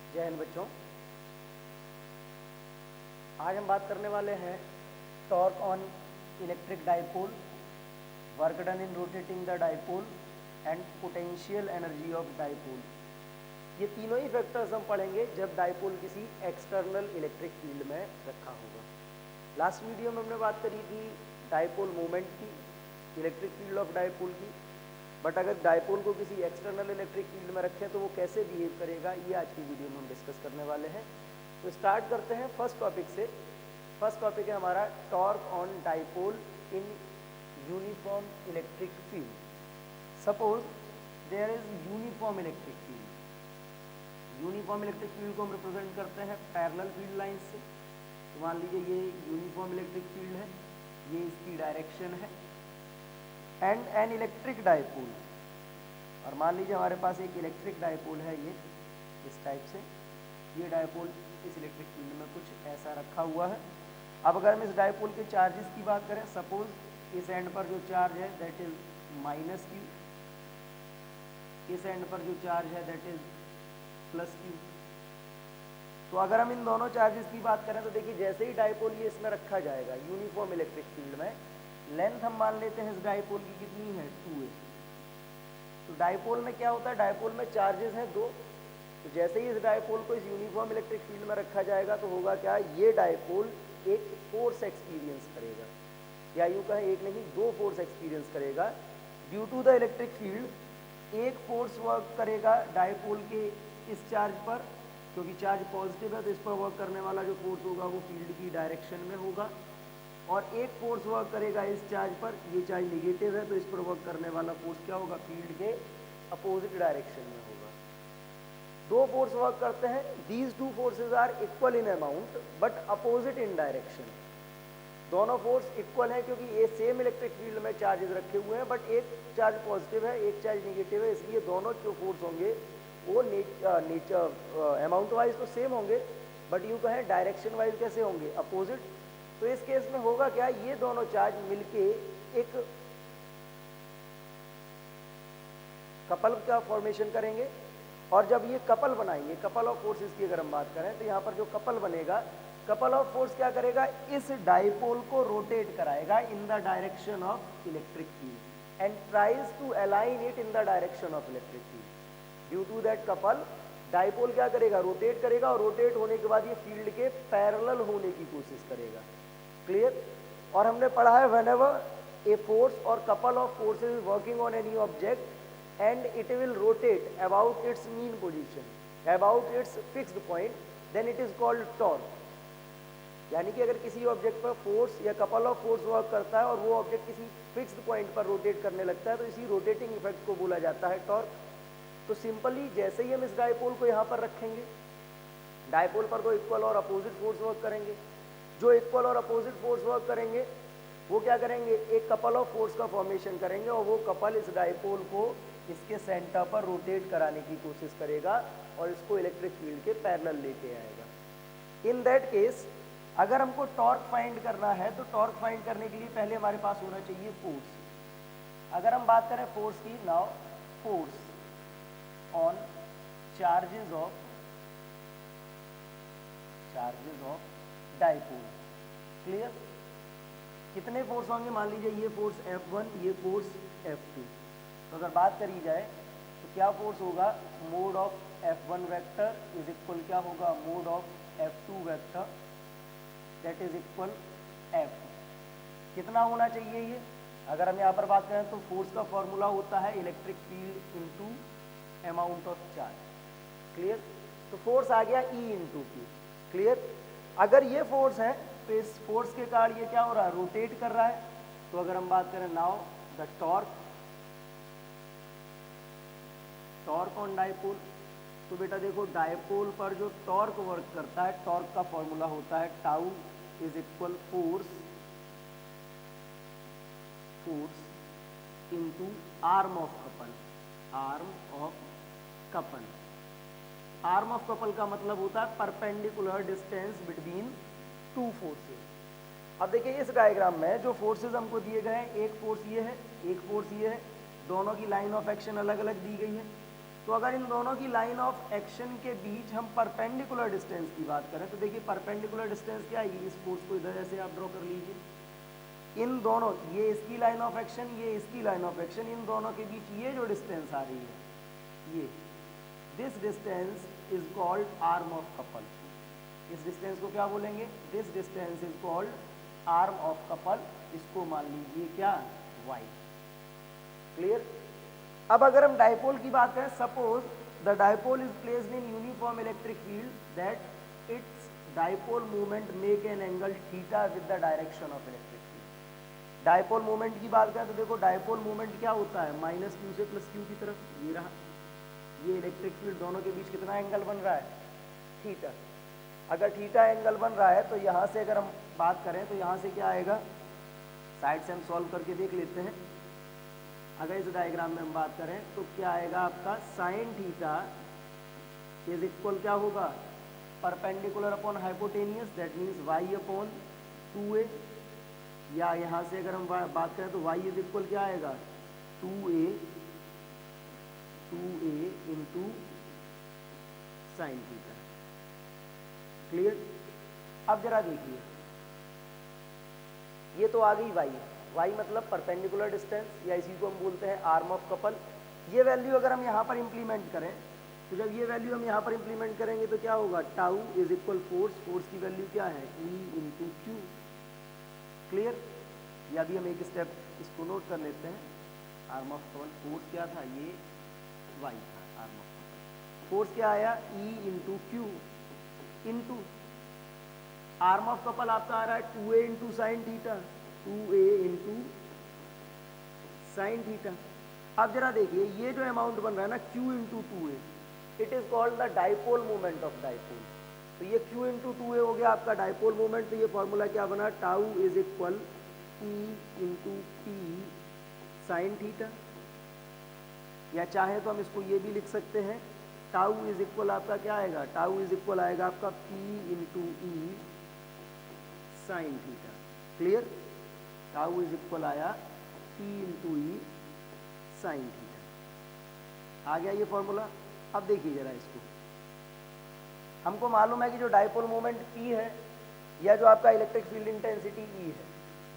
जय हिंद बच्चों। आज हम बात करने वाले हैं torque on electric dipole, work done in rotating the dipole and potential energy of dipole. ये तीनों ही फैक्टर्स हम पढ़ेंगे जब डाइपोल किसी एक्सटर्नल इलेक्ट्रिक फील्ड में रखा होगा। लास्ट वीडियो में हमने बात करी थी डाइपोल मोमेंट की, इलेक्ट्रिक फील्ड ऑफ डाइपोल की। बट अगर डाइपोल को किसी एक्सटर्नल इलेक्ट्रिक फील्ड में रखें तो वो कैसे बिहेव करेगा, ये आज की वीडियो में हम डिस्कस करने वाले हैं। तो स्टार्ट करते हैं फर्स्ट टॉपिक से। फर्स्ट टॉपिक है हमारा torque on dipole in uniform electric field. Suppose there is uniform electric field. Uniform electric field को हम रिप्रेजेंट करते हैं पैरेलल फील्ड लाइन से। तो मान लीजिए ये यूनिफॉर्म इलेक्ट्रिक फील्ड है, ये इसकी डायरेक्शन है, एंड एन इलेक्ट्रिक डाइपोल। और मान लीजिए हमारे पास एक इलेक्ट्रिक डाइपोल है, ये इस टाइप से। ये डाइपोल इस इलेक्ट्रिक फील्ड में कुछ ऐसा रखा हुआ है। अब अगर हम इस डाइपोल के चार्जेस की बात करें, सपोज इस एंड पर जो चार्ज है दैट इज -q, इस एंड पर जो चार्ज है दैट इज +q। तो अगर हम इन दोनों चार्जेस की बात करें तो देखिए जैसे ही डाइपोल ये इसमें रखा जाएगा यूनिफॉर्म इलेक्ट्रिक फील्ड में, लेंथ हम मान लेते हैं इस डाइपोल की कितनी है 2a। तो डाइपोल में क्या होता है, डाइपोल में चार्जेस हैं 2। तो जैसे ही इस डाइपोल को इस यूनिफॉर्म इलेक्ट्रिक फील्ड में रखा जाएगा तो होगा क्या, ये डाइपोल एक फोर्स एक्सपीरियंस करेगा, या यूँ कहें एक नहीं 2 फोर्स एक्सपीरियंस करेगा। Due to the electric field एक फोर्स वर्क करेगा डाइपोल के इस चार्ज पर, क्योंकि चार्ज पॉजिटिव है तो इस पर वर्क करने वाला जो फोर्स होगा वो फील्ड की डायरेक्शन में होगा। और एक फोर्स वर्क करेगा इस चार्ज पर, ये चार्ज निगेटिव है तो इस पर वर्क करने वाला फोर्स क्या होगा, फील्ड के अपोजिट डायरेक्शन में होगा। 2 फोर्स वर्क करते हैं, these 2 forces are equal in amount but opposite in direction. दोनों फोर्स इक्वल है क्योंकि ये सेम इलेक्ट्रिक फील्ड में चार्जेस रखे हुए हैं, बट एक चार्ज पॉजिटिव है एक चार्ज निगेटिव है, इसलिए दोनों जो फोर्स होंगे वो नेचर अमाउंट वाइज तो सेम होंगे, बट यूँ कहें डायरेक्शन वाइज कैसे होंगे, अपोजिट। तो इस केस में होगा क्या, ये दोनों चार्ज मिलके एक कपल का फॉर्मेशन करेंगे। और जब ये कपल बनाएंगे, कपल ऑफ फोर्सेस की अगर हम बात करें तो यहाँ पर जो कपल बनेगा, कपल ऑफ फोर्स क्या करेगा, इस डाइपोल को रोटेट कराएगा in the direction of electric field and tries to align it in the direction of electric field. Due to that couple dipole क्या करेगा, रोटेट करेगा, और रोटेट होने के बाद ये फील्ड के पैरेलल होने की कोशिश करेगा। क्लियर। और हमने पढ़ा है व्हेनेवर ए फोर्स और couple of forces is working on any object and it will rotate about its mean position, about its fixed point, then it is called torque. यानी कि अगर किसी ऑब्जेक्ट पर फोर्स या कपल ऑफ फोर्स वर्क करता है और वो ऑब्जेक्ट किसी फिक्स्ड पॉइंट पर रोटेट करने लगता है तो इसी रोटेटिंग इफेक्ट को बोला जाता है टॉर्क। तो सिंपली जैसे ही हम इस डाइपोल को यहाँ पर रखेंगे, डाइपोल पर तो इक्वल और अपोजिट फोर्स वर्क करेंगे। जो इक्वल और अपोजिट फोर्स वर्क करेंगे वो क्या करेंगे, एक कपल ऑफ फोर्स का फॉर्मेशन करेंगे, और वो कपल इस डाइपोल को इसके सेंटर पर रोटेट कराने की कोशिश करेगा और इसको इलेक्ट्रिक फील्ड के पैरेलल लेके आएगा। इन दैट केस अगर हमको टॉर्क फाइंड करना है तो टॉर्क फाइंड करने के लिए पहले हमारे पास होना चाहिए फोर्स। अगर हम बात करें फोर्स की, now force on charges of dipole. Clear. कितने फोर्स होंगे, मान लीजिए ये फोर्स F1, ये फोर्स F2। तो अगर बात करी जाए तो क्या फोर्स होगा, mode of F1 vector is equal क्या होगा, mode of F2 vector, that is equal F। कितना होना चाहिए ये, अगर हम यहाँ पर बात करें तो फोर्स का फॉर्मूला होता है electric field into amount of charge. Clear. तो फोर्स आ गया E इंटू Q। क्लियर। अगर ये फोर्स है तो इस फोर्स के कारण ये क्या हो रहा है, रोटेट कर रहा है। तो अगर हम बात करें now the torque on dipole, तो बेटा देखो डाइपोल पर जो टॉर्क वर्क करता है, टॉर्क का फॉर्मूला होता है tau is equal force into arm of couple. Arm of couple का मतलब होता है परपेंडिकुलर डिस्टेंस बिटवीन 2 फोर्सेस। अब देखिए इस डायग्राम में जो फोर्सेस हमको दिए गए हैं, एक फोर्स ये है, एक फोर्स ये है, दोनों की लाइन ऑफ एक्शन अलग अलग दी गई है। तो अगर इन दोनों की लाइन ऑफ एक्शन के बीच हम परपेंडिकुलर डिस्टेंस की बात करें तो देखिए परपेंडिकुलर डिस्टेंस क्या आएगी, इस फोर्स को इधर ऐसे आप ड्रॉ कर लीजिए, इन दोनों, ये इसकी लाइन ऑफ एक्शन, ये इसकी लाइन ऑफ एक्शन, इन दोनों के बीच ये जो डिस्टेंस आ रही है, ये this distance is called arm of couple. इस डिस्टेंस को क्या बोलेंगे, this distance is called arm of couple. इसको मान लीजिए क्या, y। क्लियर। अब अगर हम डायपोल की बात करें, suppose the dipole is placed in uniform electric field that it's dipole movement make an angle theta with the direction of electric field. Dipole movement की बात करें तो देखो डायपोल मूवमेंट क्या होता है, -q से +q की तरफ, ये रहा, ये इलेक्ट्रिक फील्ड दोनों के बीच कितना एंगल बन रहा है, थीटा। अगर थीटा एंगल बन रहा है तो यहाँ से अगर हम बात करें तो यहाँ से क्या आएगा, साइड से हम सॉल्व करके देख लेते हैं। अगर इस डायग्राम में हम बात करें तो क्या आएगा आपका, साइन थीटा इज इक्वल क्या होगा, perpendicular upon hypotenuse, that means y upon 2a, या यहाँ से अगर हम बात करें तो y इज इक्वल क्या आएगा, 2a into sine theta. Clear. अब जरा देखिए, ये तो आ गई y मतलब परपेंडिकुलर डिस्टेंस, या इसी को हम बोलते हैं आर्म ऑफ कपल। ये वैल्यू अगर हम यहाँ पर इंप्लीमेंट करें तो जब ये वैल्यू हम यहाँ पर इंप्लीमेंट करेंगे तो क्या होगा, टाउ इज इक्वल फोर्स की वैल्यू क्या है, E इंटू क्यू। क्लियर। या भी हम एक स्टेप इसको नोट कर लेते हैं, आर्म ऑफ कपल फोर्स क्या था, ये y था, आर्म ऑफ कपल फोर्स क्या आया, E into Q into arm of couple आपका आ रहा है 2a into sine theta, 2a into sine theta. अब जरा देखिए ये जो अमाउंट बन रहा है ना, q into 2a, it is called the dipole moment of dipole. तो ये q इंटू 2a हो गया आपका डायपोल मोमेंट। तो ये फॉर्मूला क्या बना, tau is equal E into P sine theta, या चाहे तो हम इसको ये भी लिख सकते हैं, टाउ इज इक्वल आपका क्या आएगा, टाउ इज इक्वल आएगा आपका P into E sine theta. Clear. Tau is equal आया P into E sine theta. आ गया ये फॉर्मूला। अब देखिए जरा इसको, हमको मालूम है कि जो डायपोल मोमेंट P है या जो आपका इलेक्ट्रिक फील्ड इंटेंसिटी E है,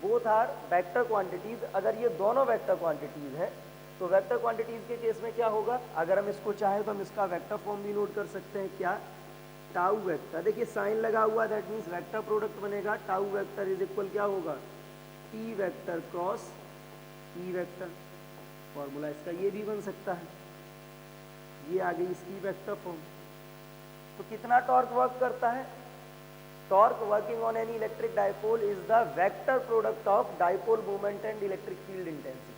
बोथ आर वेक्टर क्वांटिटीज। अगर ये दोनों वेक्टर क्वांटिटीज है तो वेक्टर क्वांटिटीज के केस में क्या होगा, अगर हम इसको चाहें तो हम इसका वेक्टर फॉर्म भी नोट कर सकते हैं, क्या, टाउ वेक्टर। देखिए साइन लगा हुआ, दैट मीन्स वेक्टर प्रोडक्ट बनेगा, टाउ वेक्टर इज इक्वल क्या होगा, P vector cross E vector. Formula इसका ये भी बन सकता है, ये आ गई इसकी वेक्टर फॉर्म। तो कितना टॉर्क वर्क करता है, torque working on any electric dipole is the vector product of dipole moment and electric field intensity.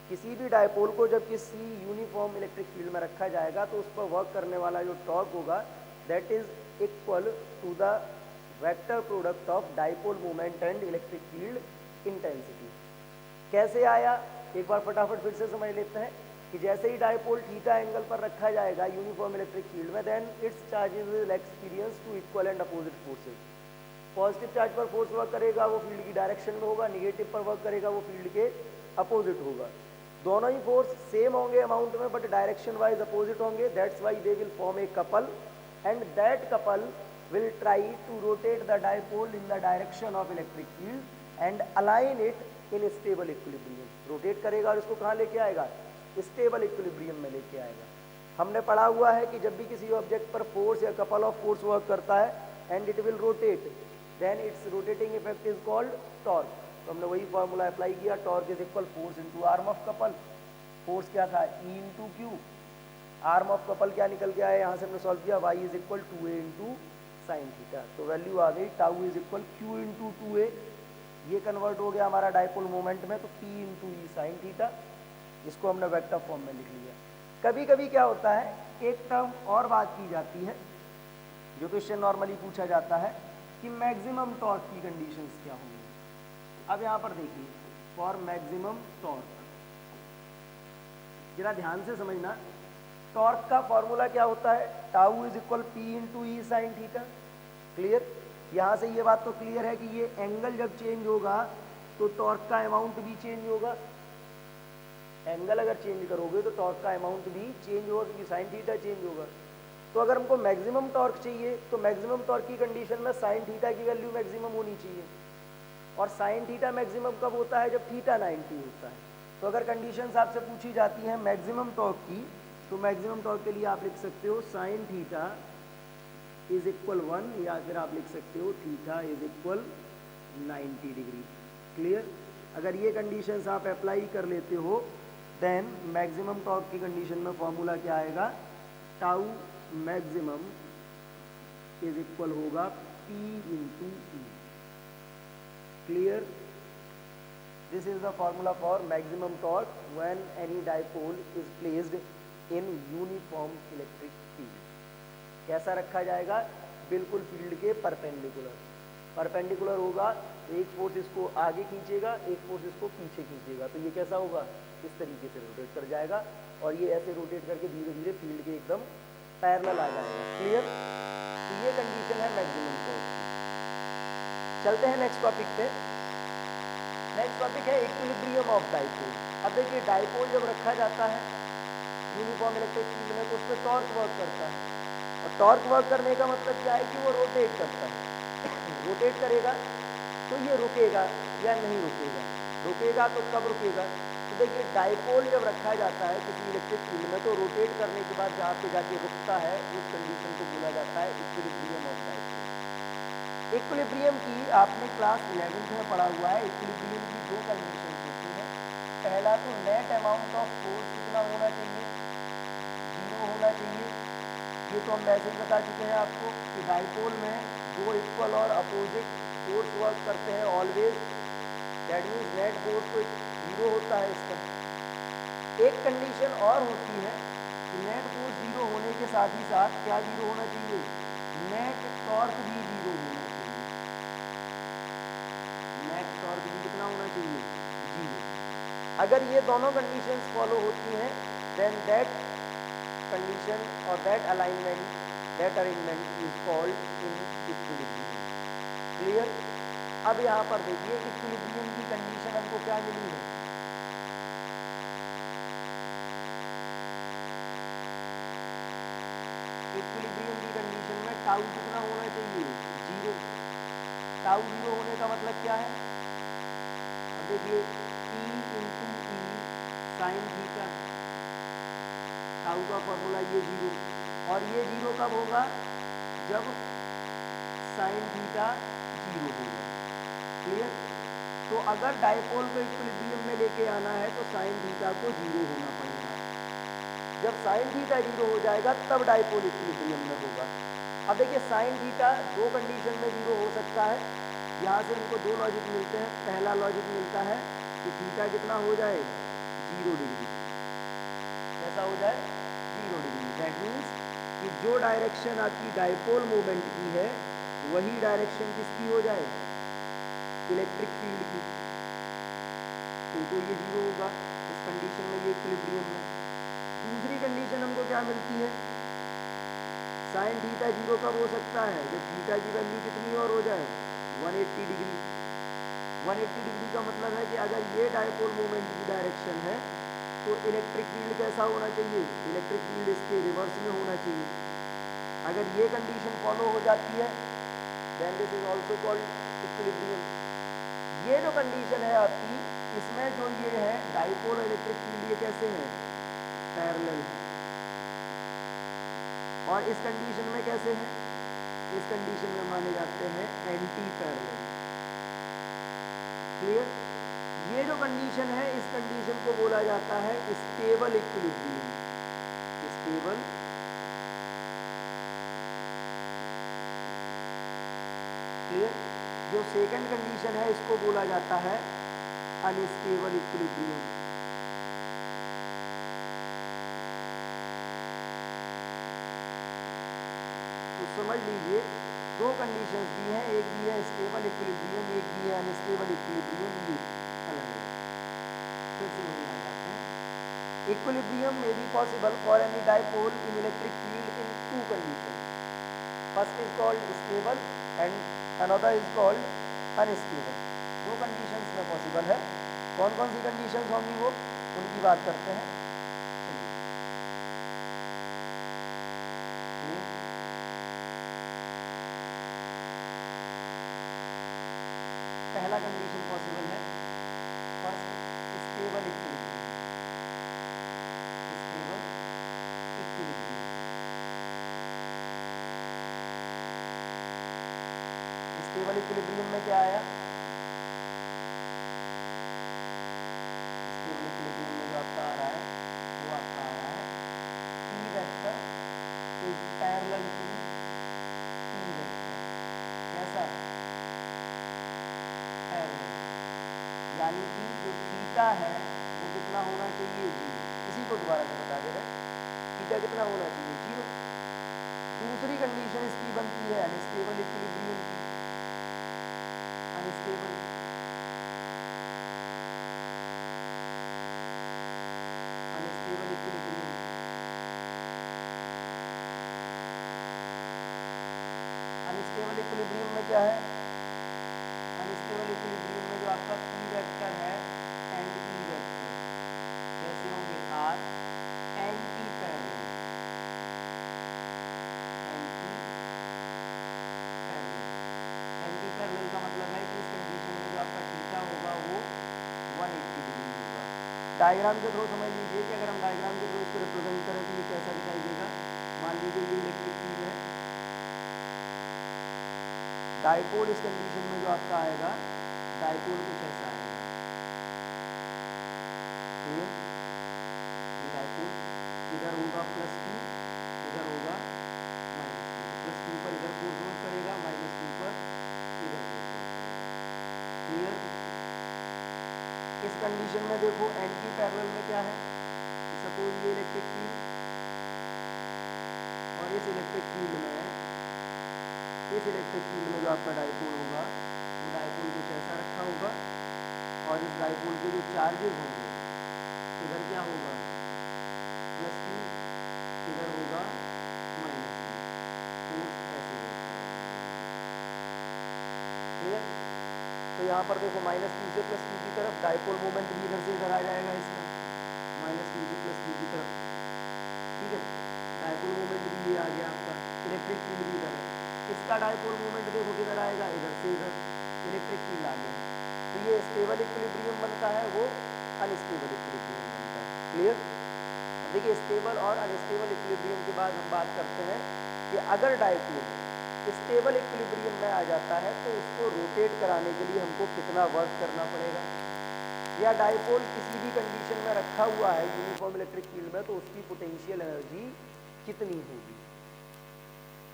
किसी भी डायपोल को जब किसी यूनिफॉर्म इलेक्ट्रिक फील्ड में रखा जाएगा तो उस पर वर्क करने वाला जो टॉर्क होगा that is equal to the vector product of dipole moment and electric field intensity. कैसे आया, एक बार फटाफट फिर से समझ लेते हैं कि जैसे ही डायपोल थीटा एंगल पर रखा जाएगा यूनिफॉर्म इलेक्ट्रिक फील्ड में, then its charges will experience two equal and opposite forces. Positive charge पर फोर्स वर्क करेगा वो फील्ड की डायरेक्शन में होगा, निगेटिव पर वर्क करेगा वो फील्ड के अपोजिट होगा। दोनों ही फोर्स सेम होंगे अमाउंट में बट डायरेक्शन वाइज अपोजिट होंगे, that's why they will form a couple and that couple will try to rotate the dipole in the direction of electric field and align it in stable equilibrium। Rotate करेगा और इसको कहाँ लेके आएगा, stable equilibrium में लेके आएगा। हमने पढ़ा हुआ है कि जब भी किसी ऑब्जेक्ट पर फोर्स या कपल ऑफ फोर्स वर्क करता है and it will rotate, then its rotating effect is called torque. तो हमने वही फॉर्मूला अप्लाई किया, torque is equal force into arm of couple. Force क्या था, E into Q, arm of couple क्या निकल के आया, यहाँ से हमने सॉल्व किया, y is equal 2a into sine theta. तो वैल्यू आ गई tau is equal Q into 2a, ये कन्वर्ट हो गया हमारा डायपोल मोमेंट में, तो P into E sine theta, इसको हमने वेक्टर फॉर्म में लिख लिया। कभी कभी क्या होता है, एक टर्म और बात की जाती है जो क्वेश्चन नॉर्मली पूछा जाता है कि मैक्सिमम टॉर्क की कंडीशंस क्या होंगी। अब यहाँ पर देखिए, फॉर मैक्सिमम टॉर्क, जरा ध्यान से समझना, टॉर्क का फॉर्मूला क्या होता है, tau is equal P into E sine theta. Clear. यहाँ से ये बात तो क्लियर है कि ये एंगल जब चेंज होगा तो टॉर्क का अमाउंट भी चेंज होगा। एंगल अगर चेंज करोगे तो टॉर्क का अमाउंट भी चेंज होगा, क्योंकि साइन थीटा चेंज होगा। तो अगर हमको मैक्सिमम टॉर्क चाहिए तो मैक्सिमम टॉर्क की कंडीशन में साइन थीटा की वैल्यू मैक्सिमम होनी चाहिए, और साइन थीटा मैक्सिमम कब होता है, जब थीटा 90 होता है। तो अगर कंडीशंस आपसे पूछी जाती हैं मैक्सिमम टॉर्क की, तो मैक्सिमम टॉर्क के लिए आप लिख सकते हो साइन थीटा इज इक्वल 1, या फिर आप लिख सकते हो theta is equal 90 degree. Clear? अगर ये कंडीशंस आप अप्लाई कर लेते हो देन मैक्सिमम टॉर्क की कंडीशन में फॉर्मूला क्या आएगा, टाउ मैक्सिमम इज इक्वल होगा P into E. Clear? This is the formula for maximum torque when any dipole is placed in uniform electric field. कैसा रखा जाएगा, बिल्कुल फील्ड के परपेंडिकुलर। परपेंडिकुलर होगा, एक फोर्स इसको आगे खींचेगा, एक फोर्स इसको पीछे खींचेगा, तो ये कैसा होगा, इस तरीके से रोटेट कर जाएगा, और ये ऐसे रोटेट करके धीरे धीरे फील्ड के एकदम पैरेलल आ जाएगा। क्लियर? तो ये कंडीशन है मैक्सिमम टॉर्क की। चलते हैं नेक्स्ट टॉपिक पे। नेक्स्ट टॉपिक है इक्विलिब्रियम ऑफ डाइपोल। अब देखिए, डाइपोल जब रखा जाता है यूनिफॉर्म इलेक्ट्रिक फील्ड में, तो उस पर टॉर्क वर्क करता है, और टॉर्क वर्क करने का मतलब क्या है कि वो रोटेट करता है। रोटेट करेगा तो ये रुकेगा या नहीं रुकेगा, रुकेगा तो कब रुकेगा। तो देखिए, डाइपोल जब रखा जाता है किसी इलेक्ट्रिक फील्ड में, तो रोटेट करने के बाद जहाँ पे जाके रुकता है उस कंडीशन को बोला जाता है इक्विलिब्रियम ऑफ डाइपोल। इक्विलिब्रियम की आपने क्लास 11th में पढ़ा हुआ है। इक्विलिब्रियम की दो कंडीशन होती हैं। पहला तो नेट अमाउंट ऑफ फोर्स कितना होना चाहिए, 0 होना चाहिए। ये तो हम वैसे ही बता चुके हैं आपको कि डाइपोल में दो इक्वल और अपोजिट फोर्स वर्क करते हैं always, that means net force तो 0 होता है इसका। एक कंडीशन और होती है कि नेट फोर्स 0 होने के साथ ही साथ क्या 0 होना चाहिए, नेट टॉर्क भी 0 होना चाहिए। नेट टॉर्क भी कितना होना चाहिए, 0। अगर ये दोनों कंडीशंस फॉलो होती हैं देन दैट कंडीशन और that alignment, that arrangement is called in equilibrium. Clear? अब यहाँ पर देखिए, इक्विलिब्रियम की कंडीशन हमको क्या मिली है, इक्विलिब्रियम की कंडीशन में टाउ कितना होना चाहिए, 0। टाउ 0 होने का मतलब क्या है, अब देखिए P into E sine theta, tau का फॉर्मूला ये 0, और ये 0 कब होगा, जब साइन थीटा 0 होगा। क्लियर? तो अगर डाइपोल को इक्विलिब्रियम में लेके आना है तो साइन थीटा को 0 होना पड़ेगा। जब साइन थीटा 0 हो जाएगा तब डाइपोल इक्विलिब्रियम में होगा। अब देखिए, साइन थीटा दो कंडीशन में 0 हो सकता है। यहाँ से हमको दो लॉजिक मिलते हैं। पहला लॉजिक मिलता है कि थीटा कितना हो जाए, 0 डिग्री। कैसा हो जाए, 0 डिग्री। दैट मीन्स कि जो डायरेक्शन आपकी डाइपोल मूवमेंट की है वही डायरेक्शन किसकी हो जाए, इलेक्ट्रिक फील्ड की। तो ये 0 होगा इस कंडीशन में, ये इक्विलिब्रियम में। दूसरी कंडीशन हमको क्या मिलती है, साइन थीटा 0 कब हो सकता है, जब थीटा की वैल्यू कितनी और हो जाए, 180 डिग्री। 180 डिग्री का मतलब है कि अगर ये डाइपोल मूवमेंट की डायरेक्शन है तो इलेक्ट्रिक फील्ड कैसा होना चाहिए, इलेक्ट्रिक फील्ड इसके रिवर्स में होना चाहिए। अगर ये कंडीशन फॉलो हो जाती है then this is also called equilibrium. ये जो कंडीशन है आपकी, इसमें जो ये है डाइपोल इलेक्ट्रिक फील्ड, ये कैसे हैं, पैरेलल। और इस कंडीशन में कैसे हैं, इस कंडीशन में माने जाते हैं एंटी पैरेलल। क्लियर? ये जो कंडीशन है, इस कंडीशन को बोला जाता है स्टेबल इक्विलिब्रियम। Stable clear? जो सेकंड कंडीशन है इसको बोला जाता है अनस्टेबल इक्विलिब्रियम। तो समझ लीजिए, दो कंडीशंस दी हैं, एक दी है स्टेबल इक्विलिब्रियम, एक दी है अनस्टेबल इक्विलिब्रियम। ये अलग अलग फिर से वही आ जाते हैं। इक्विलिब्रियम में be possible for any dipole in electric field in two condition. First is called stable and another is called unstable. दो कंडीशंस में पॉसिबल है। कौन कौन सी कंडीशंस होंगी वो, उनकी बात करते हैं। चलिए, पहला कंडीशन पॉसिबल है, first stable equilibrium. Stable equilibrium, stable equilibrium में क्या आया? स्टेबल इक्विलिब्रियम में जो आपका आ रहा है वो आपका आ रहा है P vector is parallel to P vector. कैसा? पैरेलल, यानी कि जो थीटा है वो कितना होना चाहिए? 0। इसी को दोबारा से बता दे रहे, थीटा कितना होना चाहिए? 0। दूसरी कंडीशन इसकी बनती है अनस्टेबल इक्विलिब्रियम की। अनस्टेबल इक्विलिब्रियम, अनस्टेबल इक्विलिब्रियम में क्या है? अनस्टेबल इक्विलिब्रियम में जो आपका P वेक्टर है एंड E वेक्टर कैसे होंगे? Are anti parallel. Anti parallel का मतलब है कि इस कंडीशन में जो आपका थीटा होगा वो 180 डिग्री होगा। डायग्राम के थ्रू समझ लीजिए कि अगर हम डायग्राम के थ्रू इसको रिप्रेजेंट करें तो ये कैसा दिखाई देगा। मान लीजिए ये इलेक्ट्रिक फील्ड है, डायपोल इस कंडीशन में जो आपका आएगा, डायपोल कुछ ऐसा आएगा। ये डायपोल इधर होगा प्लस Q, इधर होगा माइनस Q। प्लस Q पर इधर फोर्स वर्क करेगा, माइनस Q पर इधर फोर्स वर्क करेगा। क्लियर? इस कंडीशन में देखो एंटी पैरेलल में क्या है? सपोज ये इलेक्ट्रिक फील्ड और इस इलेक्ट्रिक फील्ड में जो आपका डायपोल होगा वो डायपोल कुछ ऐसा रखा होगा, और इस डायपोल के जो चार्जेस होंगे इधर क्या होगा? प्लस Q, इधर होगा माइनस Q। फोर्स ऐसे वर्क करेगा। क्लियर? तो यहाँ पर देखो माइनस Q से प्लस Q की तरफ डायपोल मोमेंट भी इधर से इधर आ जाएगा, इसका माइनस Q से प्लस Q की तरफ। ठीक है, डायपोल मोमेंट भी ये आ गया आपका, इलेक्ट्रिक फील्ड भी इधर है। इसका डायपोल मोमेंट देखो किधर आएगा? इधर से इधर, इलेक्ट्रिक फील्ड आ गया। तो ये स्टेबल इक्विलिब्रियम बनता है, वो अनस्टेबल इक्विलिब्रियम बनता है। क्लियर? अब देखिए स्टेबल और अनस्टेबल इक्विलिब्रियम के बाद हम बात करते हैं कि अगर डायपोल स्टेबल इक्विलिब्रियम में आ जाता है तो उसको रोटेट कराने के लिए हमको कितना वर्क करना पड़ेगा, या डायपोल किसी भी कंडीशन में रखा हुआ है यूनिफॉर्म इलेक्ट्रिक फील्ड में तो उसकी पोटेंशियल एनर्जी कितनी होगी।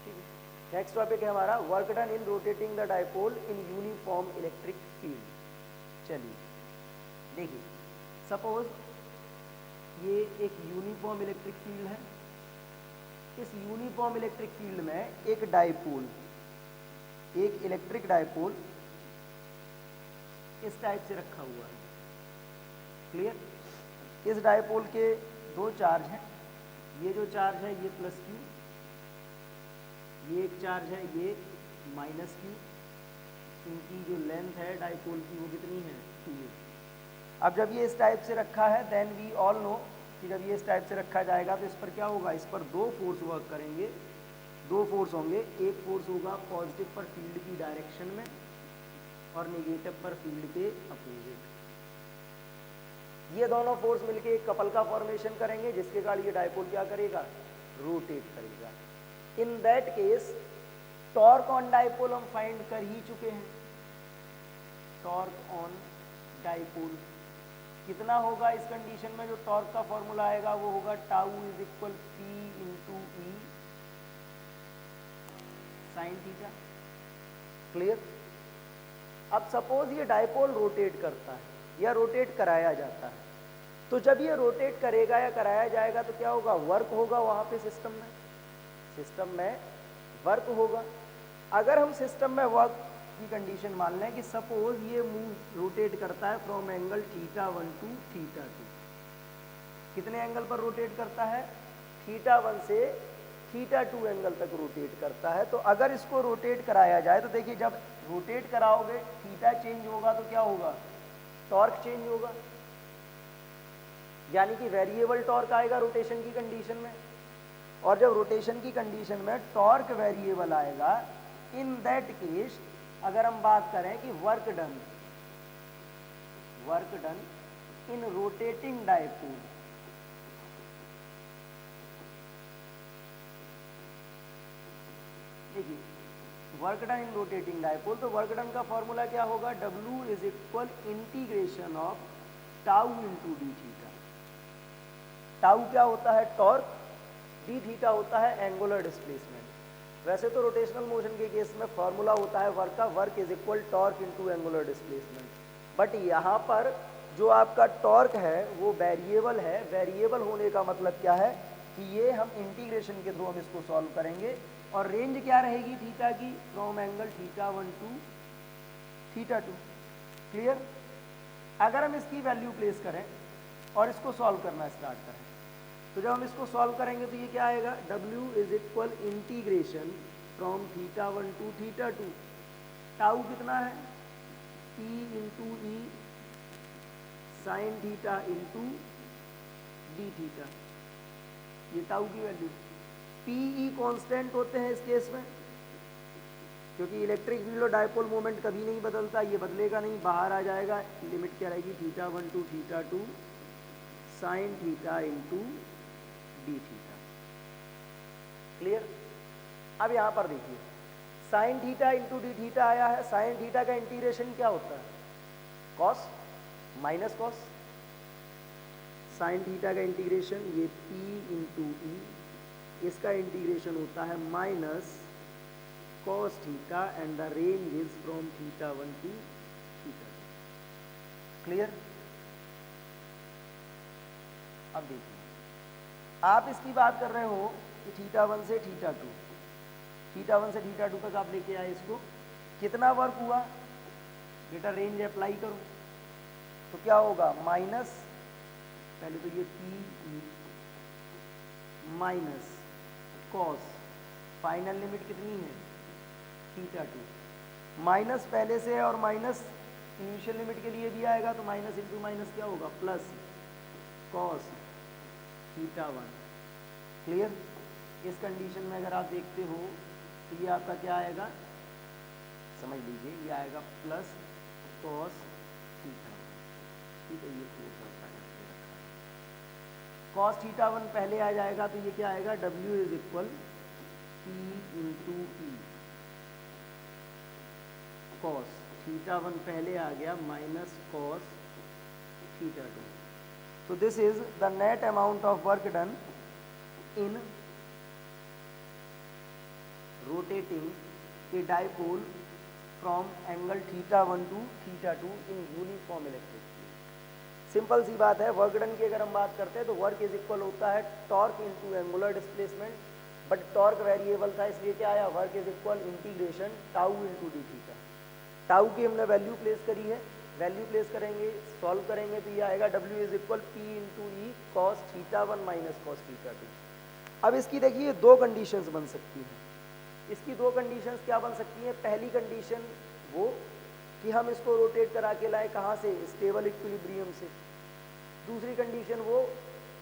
ठीक है, नेक्स्ट टॉपिक है हमारा work done in rotating the dipole in uniform electric field. चलिए देखिए, सपोज ये एक यूनिफॉर्म इलेक्ट्रिक फील्ड है। इस यूनिफॉर्म इलेक्ट्रिक फील्ड में एक डायपोल, एक इलेक्ट्रिक डायपोल इस टाइप से रखा हुआ है। क्लियर? इस डायपोल के दो चार्ज हैं, ये जो चार्ज है ये प्लस Q, ये एक चार्ज है ये माइनस Q। इनकी जो लेंथ है डायपोल की वो कितनी है? 2a। अब जब ये इस टाइप से रखा है देन वी ऑल नो कि जब ये इस टाइप से रखा जाएगा तो इस पर क्या होगा? इस पर दो फोर्स वर्क करेंगे, दो फोर्स होंगे। एक फोर्स होगा पॉजिटिव पर फील्ड की डायरेक्शन में और नेगेटिव पर फील्ड के अपोजिट। ये दोनों फोर्स मिलके एक कपल का फॉर्मेशन करेंगे जिसके कारण ये डायपोल क्या करेगा? रोटेट करेगा। In that case torque on dipole हम फाइंड कर ही चुके हैं। टॉर्क ऑन डायपोल कितना होगा इस कंडीशन में? जो टॉर्क का फॉर्मूला आएगा वो होगा tau is equal P into E sine theta. Clear? अब सपोज ये डायपोल रोटेट करता है या रोटेट कराया जाता है, तो जब ये रोटेट करेगा या कराया जाएगा तो क्या होगा? वर्क होगा वहां पे सिस्टम में वर्क होगा। अगर हम सिस्टम में वर्क की कंडीशन मान लें कि सपोज ये मूव रोटेट करता है फ्रॉम एंगल θ1 टू θ2। कितने एंगल पर रोटेट करता है? θ1 से θ2 एंगल तक रोटेट करता है। तो अगर इसको रोटेट कराया जाए तो देखिए जब रोटेट कराओगे थीटा चेंज होगा तो क्या होगा? टॉर्क चेंज होगा। यानी कि वेरिएबल टॉर्क आएगा रोटेशन की कंडीशन में, और जब रोटेशन की कंडीशन में टॉर्क वेरिएबल आएगा, इन दैट केस अगर हम बात करें कि work done in rotating dipole, देखिए work done in rotating dipole, तो वर्क डन का फॉर्मूला क्या होगा, W is equal integration of tau into d theta. Tau क्या होता है, टॉर्क, डी थीटा होता है एंगुलर डिस्प्लेसमेंट। वैसे तो रोटेशनल मोशन के केस में फॉर्मूला होता है वर्क का, work is equal torque into angular displacement, but यहाँ पर जो आपका टॉर्क है वो वेरिएबल है। वेरिएबल होने का मतलब क्या है कि ये हम इंटीग्रेशन के थ्रू हम इसको सॉल्व करेंगे, और रेंज क्या रहेगी थीटा की, फ्रॉम एंगल θ1 टू θ2। क्लियर। अगर हम इसकी वैल्यू प्लेस करें और इसको सॉल्व करना स्टार्ट करें, तो जब हम इसको सॉल्व करेंगे तो ये क्या आएगा, W is equal integration from θ1 to θ2। Tau कितना है, P into E sine theta into d theta, ये टाउ की वैल्यू। PE कांस्टेंट होते हैं इस केस में, क्योंकि इलेक्ट्रिक फील्ड और डायपोल मोमेंट कभी नहीं बदलता, ये बदलेगा नहीं, बाहर आ जाएगा। लिमिट क्या रहेगी, θ1 to θ2 sine theta into d theta. Clear. अब यहाँ पर देखिए sine theta into d theta आया है, साइन थीटा का इंटीग्रेशन क्या होता है, cos minus cos. Sine theta का इंटीग्रेशन ये P इंटू ई, इसका इंटीग्रेशन होता है minus cos theta, and the range is from θ1 to θ2। Clear. अब देखिए आप इसकी बात कर रहे हो कि θ1 से θ2, θ1 से θ2 तक आप लेके आए इसको, कितना वर्क हुआ बेटा, रेंज अप्लाई करो तो क्या होगा, माइनस, पहले तो ये P minus cos, final limit कितनी है θ2, माइनस पहले से है और माइनस इनिशियल लिमिट के लिए भी आएगा, तो माइनस इंटू माइनस क्या होगा, प्लस कॉस θ1। क्लियर। इस कंडीशन में अगर आप देखते हो तो ये आपका क्या आएगा, समझ लीजिए, ये आएगा प्लस कॉस थीटा। ठीक है, ये कॉस θ1 पहले आ जाएगा, तो ये क्या आएगा, W is equal P into E cos θ1 पहले आ गया minus cos θ2। So this is the net amount of work done in rotating a dipole from angle θ1 to θ2 in uniform electric field। Simple सी बात है, वर्क डन की अगर हम बात करते हैं तो वर्क इज इक्वल होता है torque into angular displacement, but torque variable था इसलिए क्या आया, work is equal integration tau into D theta. Tau की हमने वैल्यू प्लेस करी है, वैल्यू प्लेस करेंगे, सॉल्व करेंगे तो ये आएगा W is equal P into E cos θ1 minus cos θ2। अब इसकी देखिए दो कंडीशंस बन सकती हैं, इसकी दो कंडीशंस क्या बन सकती हैं, पहली कंडीशन वो कि हम इसको रोटेट करा के लाए कहाँ से, स्टेबल इक्विलिब्रियम से। दूसरी कंडीशन वो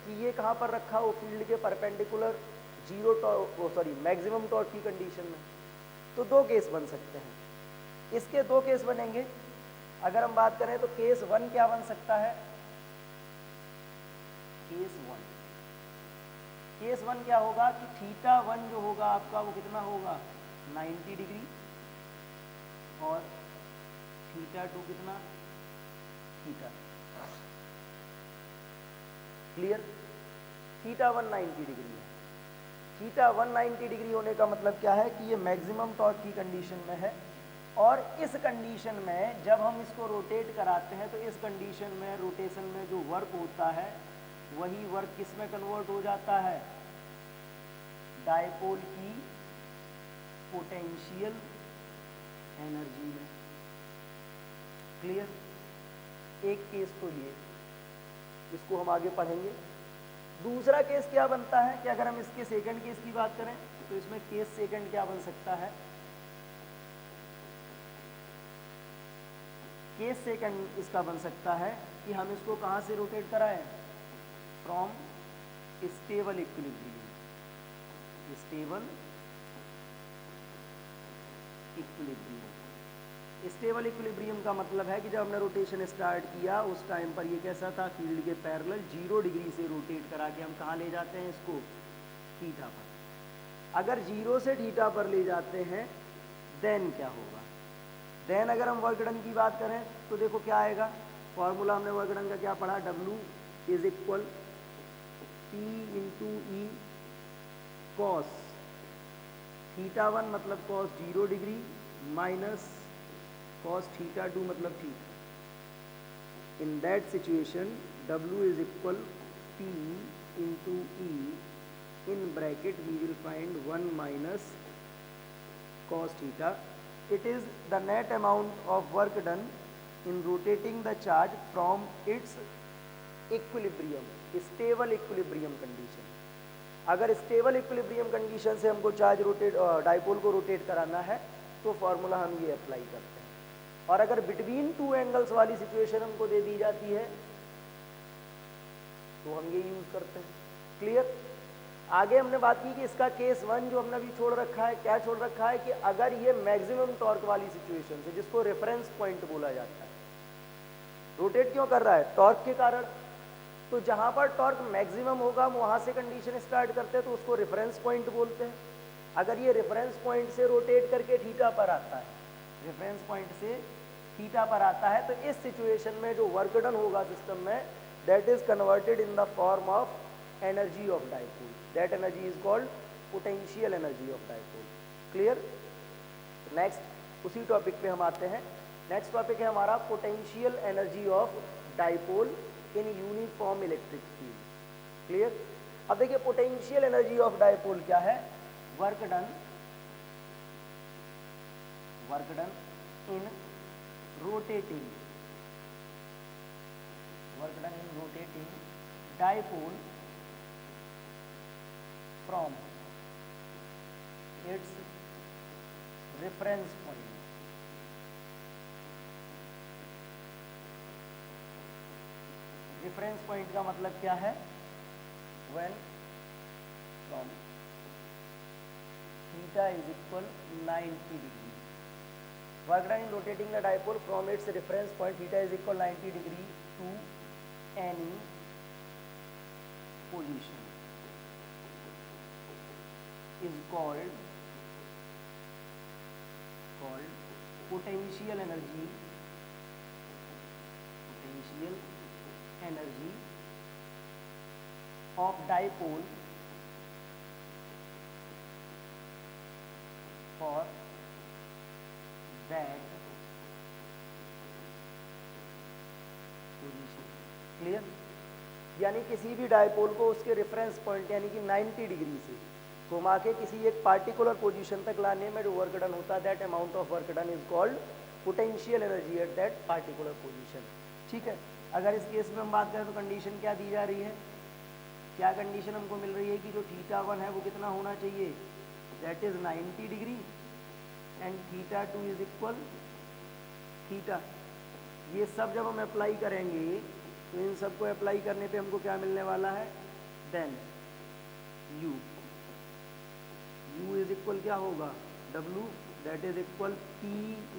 कि ये कहाँ पर रखा हो, फील्ड के परपेंडिकुलर जीरो मैक्सिमम टॉर्क की कंडीशन में। तो दो केस बन सकते हैं, इसके दो केस बनेंगे। अगर हम बात करें तो केस 1 क्या बन सकता है, केस 1 क्या होगा कि θ1 जो होगा आपका वो कितना होगा 90 डिग्री, और θ2 कितना थीटा। क्लियर। θ1 90 डिग्री है, θ1 90 डिग्री होने का मतलब क्या है कि ये मैक्सिमम टॉर्क की कंडीशन में है, और इस कंडीशन में जब हम इसको रोटेट कराते हैं तो इस कंडीशन में रोटेशन में जो वर्क होता है वही वर्क किस में कन्वर्ट हो जाता है, डायपोल की पोटेंशियल एनर्जी में। क्लियर। एक केस तो ये, इसको हम आगे पढ़ेंगे। दूसरा केस क्या बनता है कि अगर हम इसके सेकंड केस की बात करें तो इसमें केस सेकंड क्या बन सकता है, केस सेकंड इसका बन सकता है कि हम इसको कहाँ से रोटेट कराएं, from stable equilibrium, stable equilibrium. Stable equilibrium का मतलब है कि जब हमने रोटेशन स्टार्ट किया उस टाइम पर ये कैसा था, फील्ड के पैरेलल 0 डिग्री से रोटेट करा के हम कहाँ ले जाते हैं इसको, थीटा पर। अगर 0 से थीटा पर ले जाते हैं देन क्या होगा, देन अगर हम वर्क डन की बात करें तो देखो क्या आएगा, फॉर्मूला हमने वर्क डन का क्या पढ़ा, W is equal P into E cos theta 1 मतलब cos 0 degree minus cos theta 2 मतलब theta. In that situation W is equal P into E in bracket we will find 1 minus cos theta. It is the net amount of work done in rotating the charge from its equilibrium, stable equilibrium condition. अगर stable equilibrium condition से हमको charge rotate dipole को rotate कराना है तो formula हम ये apply करते हैं। और अगर बिटवीन टू एंगल्स वाली सिचुएशन हमको दे दी जाती है तो हम ये यूज करते हैं। क्लियर। आगे हमने बात की कि इसका केस 1 जो हमने अभी छोड़ रखा है, क्या छोड़ रखा है कि अगर ये मैक्सिमम टॉर्क वाली सिचुएशन से, जिसको रेफरेंस पॉइंट बोला जाता है, रोटेट क्यों कर रहा है, टॉर्क के कारण, तो जहां पर टॉर्क मैक्सिमम होगा हम वहां से कंडीशन स्टार्ट करते हैं तो उसको रेफरेंस पॉइंट बोलते हैं। अगर ये रेफरेंस पॉइंट से रोटेट करके थीटा पर आता है, रेफरेंस पॉइंट से थीटा पर आता है, तो इस सिचुएशन में जो वर्क डन होगा सिस्टम में, that is converted in the form of energy of dipole. That energy is called potential energy of dipole. Clear? Next उसी टॉपिक पे हम आते हैं। नेक्स्ट टॉपिक है हमारा potential energy of dipole in uniform electric field. Clear. अब देखिए potential energy of dipole क्या है, work done in rotating dipole from its reference point, reference point का मतलब क्या है, when from theta is equal 90 degree, work done in rotating the dipole from its reference point theta is equal 90 degree to any position is called potential energy of dipole for that position। Clear. यानी किसी भी dipole को उसके reference point यानी कि 90 degree से घुमा के किसी एक पार्टिकुलर पोजीशन तक लाने में जो वर्क डन होता है, that amount of work done is called potential energy at that particular position. ठीक है। अगर इस केस में हम बात करें तो कंडीशन क्या दी जा रही है, क्या कंडीशन हमको मिल रही है कि जो थीटा 1 है वो कितना होना चाहिए, that is 90 degree and theta 2 is equal theta. ये सब जब हम अप्लाई करेंगे तो इन सबको अप्लाई करने पे हमको क्या मिलने वाला है, देन u इज इक्वल क्या होगा, w that is equal p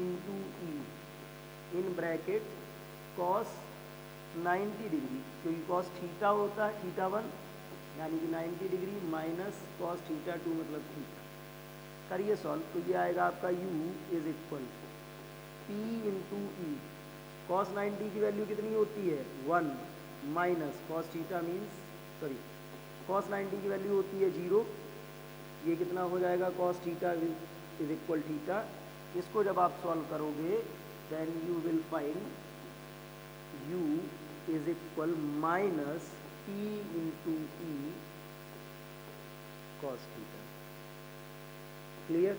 into E in bracket cos 90 degree, क्योंकि cos थीटा होता है थीटा 1 यानी कि 90 डिग्री माइनस cos थीटा 2 मतलब थीटा। करिए सॉल्व तो ये आएगा आपका u is equal p into E, cos 90 की वैल्यू कितनी होती है 1 minus cos theta means sorry cos 90 की वैल्यू होती है 0, ये कितना हो जाएगा cos theta is equal theta. इसको जब आप सॉल्व करोगे then you will find u is equal minus p into E cos theta. Clear.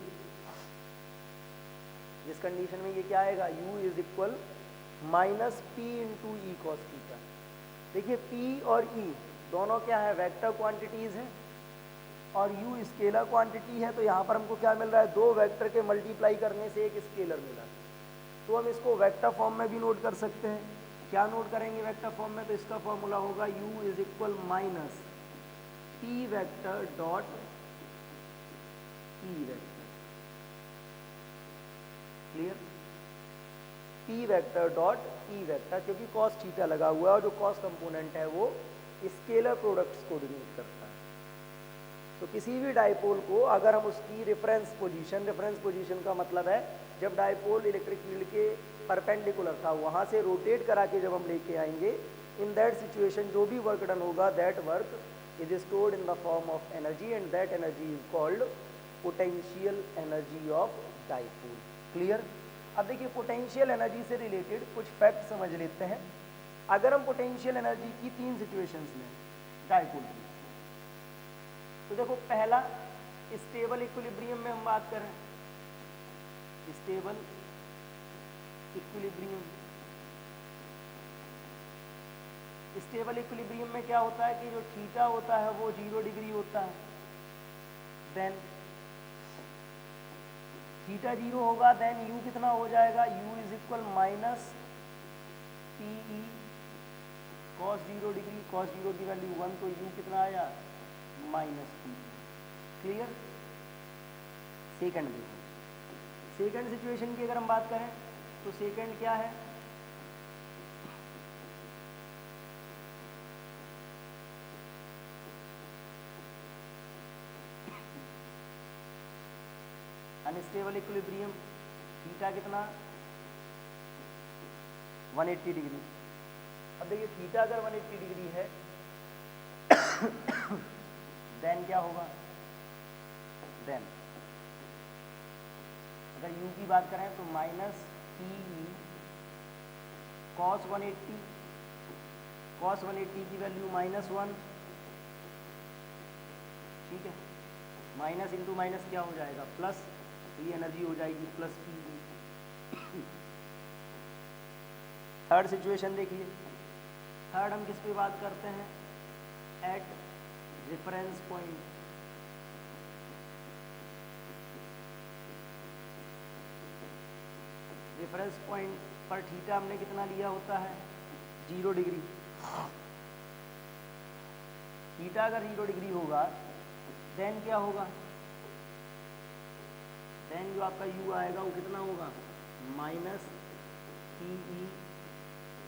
जिस कंडीशन में ये क्या आएगा, u is equal minus p into E cos theta. देखिए p और e दोनों क्या है, वेक्टर क्वांटिटीज हैं और u स्केलर क्वांटिटी है, तो यहाँ पर हमको क्या मिल रहा है, दो वेक्टर के मल्टीप्लाई करने से एक स्केलर मिला, तो हम इसको वेक्टर फॉर्म में भी नोट कर सकते हैं। क्या नोट करेंगे वेक्टर फॉर्म में, तो इसका फॉर्मूला होगा u is equal minus P vector dot E vector. Clear? P vector dot E vector, क्योंकि कॉस थीटा लगा हुआ है और जो कॉस कंपोनेंट है वो स्केलर प्रोडक्ट्स को डिनोट करता है। तो किसी भी डाइपोल को अगर हम उसकी रेफरेंस पोजीशन का मतलब है जब डाइपोल इलेक्ट्रिक फील्ड के परपेंडिकुलर था वहाँ से रोटेट करा के जब हम लेके आएंगे, इन दैट सिचुएशन जो भी वर्क डन होगा that work is stored in the form of energy and that energy is called potential energy of dipole. Clear? अब देखिए पोटेंशियल एनर्जी से रिलेटेड कुछ फैक्ट समझ लेते हैं। अगर हम पोटेंशियल एनर्जी की 3 सिचुएशंस लें डाइपोल की, तो देखो पहला स्टेबल इक्विलिब्रियम में हम बात करें, स्टेबल इक्विलिब्रियम। स्टेबल इक्विलिब्रियम में क्या होता है कि जो थीटा होता है वो 0 डिग्री होता है, देन थीटा 0 होगा, देन u कितना हो जाएगा, u is equal minus P E cos 0 degree, cos 0 की वैल्यू 1, तो u कितना आया माइनस पी। क्लियर? सेकंड देखो, सेकंड सिचुएशन की अगर हम बात करें तो सेकंड क्या है, अनस्टेबल इक्विलिब्रियम, थीटा कितना 180 डिग्री। अब देखिए थीटा अगर 180 डिग्री है देन क्या होगा, देन अगर u की बात करें तो minus P E cos 180, cos 180 की वैल्यू -1, ठीक है, माइनस इंटू माइनस क्या हो जाएगा प्लस, ये एनर्जी हो जाएगी plus P E. Third situation देखिए, थर्ड हम किस पे बात करते हैं, at reference point. Reference point पर थीटा हमने कितना लिया होता है 0 डिग्री। थीटा अगर 0 डिग्री होगा देन क्या होगा, देन जो आपका u आएगा वो कितना होगा minus P E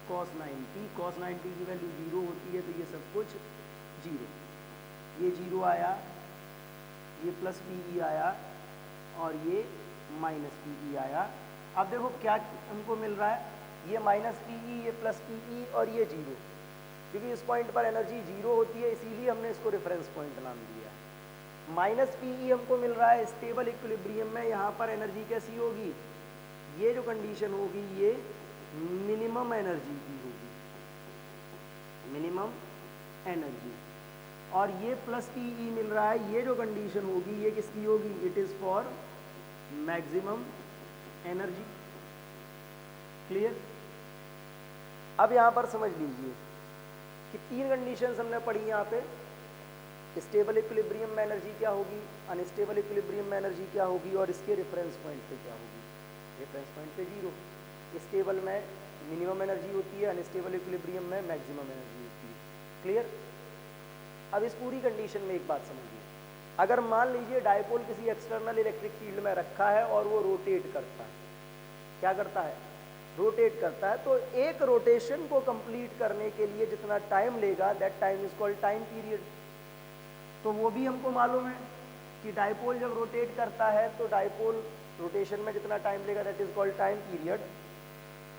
cos 90, cos 90 की वैल्यू 0 होती है तो ये सब कुछ 0, ये 0 आया, ये प्लस पी ई आया और ये माइनस पी ई आया। अब देखो क्या हमको मिल रहा है, ये माइनस पी ई, ये प्लस पी ई और ये 0, क्योंकि इस पॉइंट पर एनर्जी 0 होती है इसीलिए हमने इसको रेफरेंस पॉइंट नाम दिया। माइनस पी ई हमको मिल रहा है स्टेबल इक्विलिब्रियम में, यहाँ पर एनर्जी कैसी होगी, ये जो कंडीशन होगी ये मिनिमम एनर्जी की होगी, मिनिमम एनर्जी, और ये प्लस पी ई मिल रहा है, ये जो कंडीशन होगी ये किसकी होगी, it is for maximum energy. Clear? अब यहाँ पर समझ लीजिए कि 3 कंडीशंस हमने पढ़ी यहाँ पे, स्टेबल इक्विलिब्रियम में एनर्जी क्या होगी, अनस्टेबल इक्विलिब्रियम में एनर्जी क्या होगी और इसके रेफरेंस पॉइंट पे क्या होगी। रेफरेंस पॉइंट पे 0, स्टेबल में मिनिमम एनर्जी होती है, अनस्टेबल इक्विलिब्रियम में मैक्सिमम एनर्जी होती है। क्लियर? अब इस पूरी कंडीशन में एक बात समझिए, अगर मान लीजिए डाइपोल किसी एक्सटर्नल इलेक्ट्रिक फील्ड में रखा है और वो रोटेट करता है, क्या करता है, रोटेट करता है, तो एक रोटेशन को कंप्लीट करने के लिए जितना टाइम लेगा that time is called time period. तो वो भी हमको मालूम है कि डाइपोल जब रोटेट करता है तो डाइपोल रोटेशन में जितना टाइम लेगा that is called time period.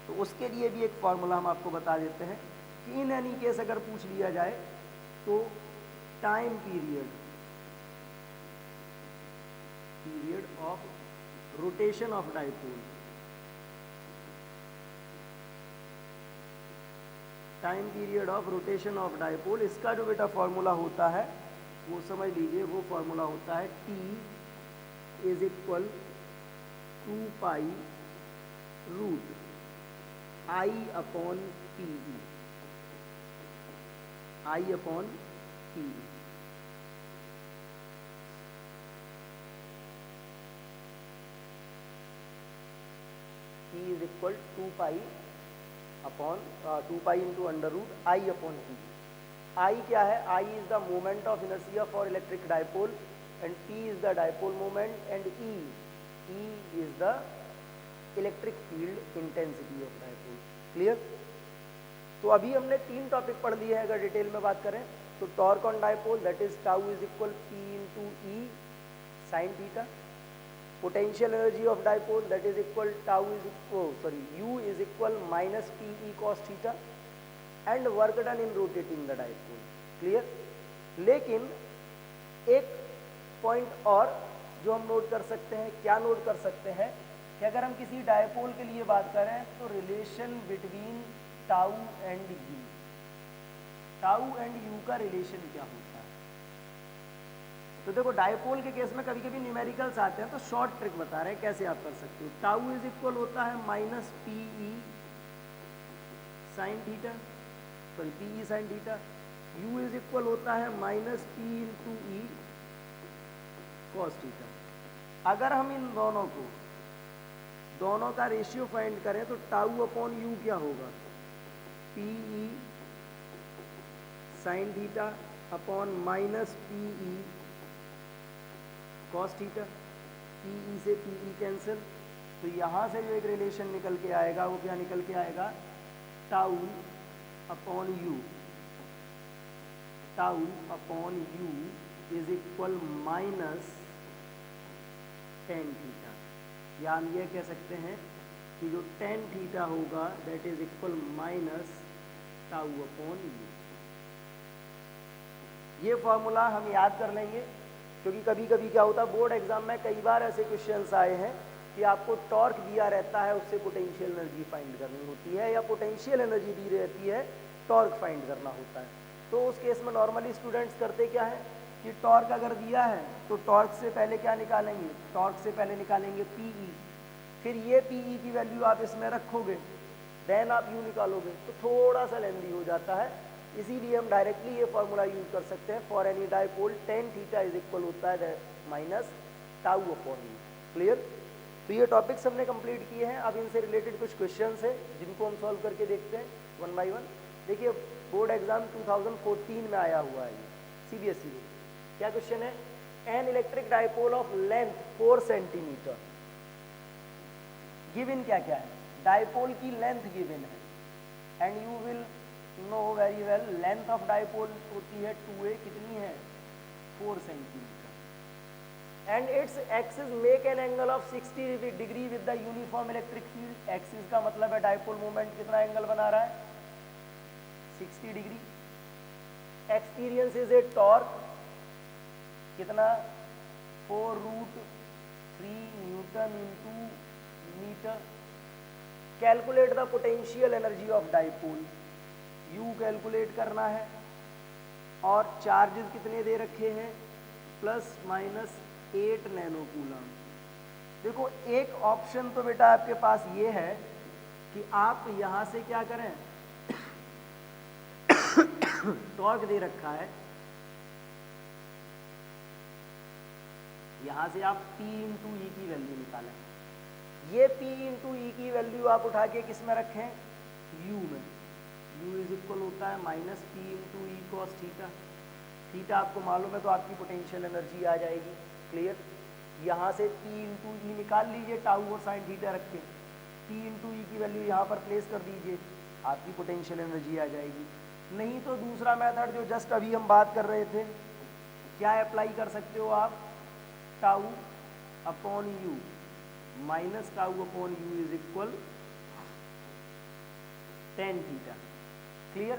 तो उसके लिए भी एक फॉर्मूला हम आपको बता देते हैं कि इन एनी केस अगर पूछ लिया जाए तो time period of rotation of dipole, time period of rotation of dipole, इसका जो बेटा फॉर्मूला होता है वो समझ लीजिए, वो फॉर्मूला होता है T is equal 2 pi root I upon P E, I upon P E. T is equal 2 pi upon 2 pi into under root I upon P. I क्या है? I is the moment of inertia for electric dipole and P is the dipole moment and E is the electric field intensity of dipole. Clear? तो अभी हमने 3 topic पढ़ लिए हैं। अगर detail में बात करें तो torque on dipole that is tau is equal P into E sine theta, potential energy of dipole that is equal tau is you is equal minus P E cos theta and work done in rotating the dipole. Clear? लेकिन एक point और जो हम note कर सकते हैं, क्या note कर सकते हैं कि अगर हम किसी डायपोल के लिए बात करें तो relation between tau and you, tau and you का रिलेशन क्या होता है? तो देखो डायपोल के केस में कभी कभी न्यूमेरिकल्स आते हैं तो शॉर्ट ट्रिक बता रहे हैं कैसे आप कर सकते हो। टाउ इज इक्वल होता है minus P E sine theta, sorry P E sine theta, you is equal होता है minus P into E cos theta. अगर हम इन दोनों का रेशियो फाइंड करें तो टाउ अपॉन यू क्या होगा? P E sine theta upon minus P E cos theta, P E से पी ई कैंसिल, तो यहाँ से जो एक रिलेशन निकल के आएगा वो क्या निकल के आएगा? Tau upon you, tau upon you is equal minus tan theta, या हम ये कह सकते हैं कि जो टेन थीटा होगा that is equal minus tau upon you. ये फॉर्मूला हम याद कर लेंगे क्योंकि कभी कभी क्या होता है बोर्ड एग्जाम में कई बार ऐसे क्वेश्चंस आए हैं कि आपको टॉर्क दिया रहता है उससे पोटेंशियल एनर्जी फाइंड करनी होती है, या पोटेंशियल एनर्जी दी रहती है टॉर्क फाइंड करना होता है। तो उस केस में नॉर्मली स्टूडेंट्स करते क्या है कि टॉर्क अगर दिया है तो टॉर्क से पहले क्या निकालेंगे? टॉर्क से पहले निकालेंगे पीई, फिर ये पीई की वैल्यू आप इसमें रखोगे, देन आप यू निकालोगे, तो थोड़ा सा लेंदी हो जाता है। इसीलिए हम डायरेक्टली ये फॉर्मूला यूज कर सकते हैं for any dipole tan theta is equal होता है minus tau upon you. Clear? तो ये टॉपिक्स हमने कंप्लीट किए हैं। अब इनसे रिलेटेड कुछ क्वेश्चंस हैं जिनको हम सॉल्व करके देखते हैं वन बाय वन। देखिए बोर्ड एग्जाम 2014 में आया हुआ है ये सीबीएसई में। क्या क्वेश्चन है? An electric dipole of length 4 centimetre given क्या क्या है? डायपोल की लेंथ गिवन है and you will know very well length of dipole होती है 2a, कितनी है? 4 centimetre and its axis make an angle of 60 degree with the uniform electric field. Axis का मतलब है डायपोल मोमेंट कितना एंगल बना रहा है? 60 degree. Experience is a torque कितना? 4√3 newton into metre. Calculate the potential energy of dipole, you calculate करना है और चार्जेस कितने दे रखे हैं? Plus minus 8 nano coulomb. देखो एक ऑप्शन तो बेटा आपके पास ये है कि आप यहाँ से क्या करें टॉर्क दे रखा है, यहाँ से आप P इंटू ई की वैल्यू निकालें। ये P इंटू ई की वैल्यू आप उठा के किस में रखें? U में। U इज इक्वल होता है minus P into E cos theta. Theta आपको मालूम है तो आपकी पोटेंशियल एनर्जी आ जाएगी। क्लियर? यहाँ से P इंटू ई निकाल लीजिए टाउ और साइन थीटा रख के, P इंटू ई की वैल्यू यहाँ पर प्लेस कर दीजिए, आपकी पोटेंशियल एनर्जी आ जाएगी। नहीं तो दूसरा मेथड जो जस्ट अभी हम बात कर रहे थे, क्या अप्लाई कर सकते हो आप? Tau upon you minus tau upon you is equal tan theta. Clear?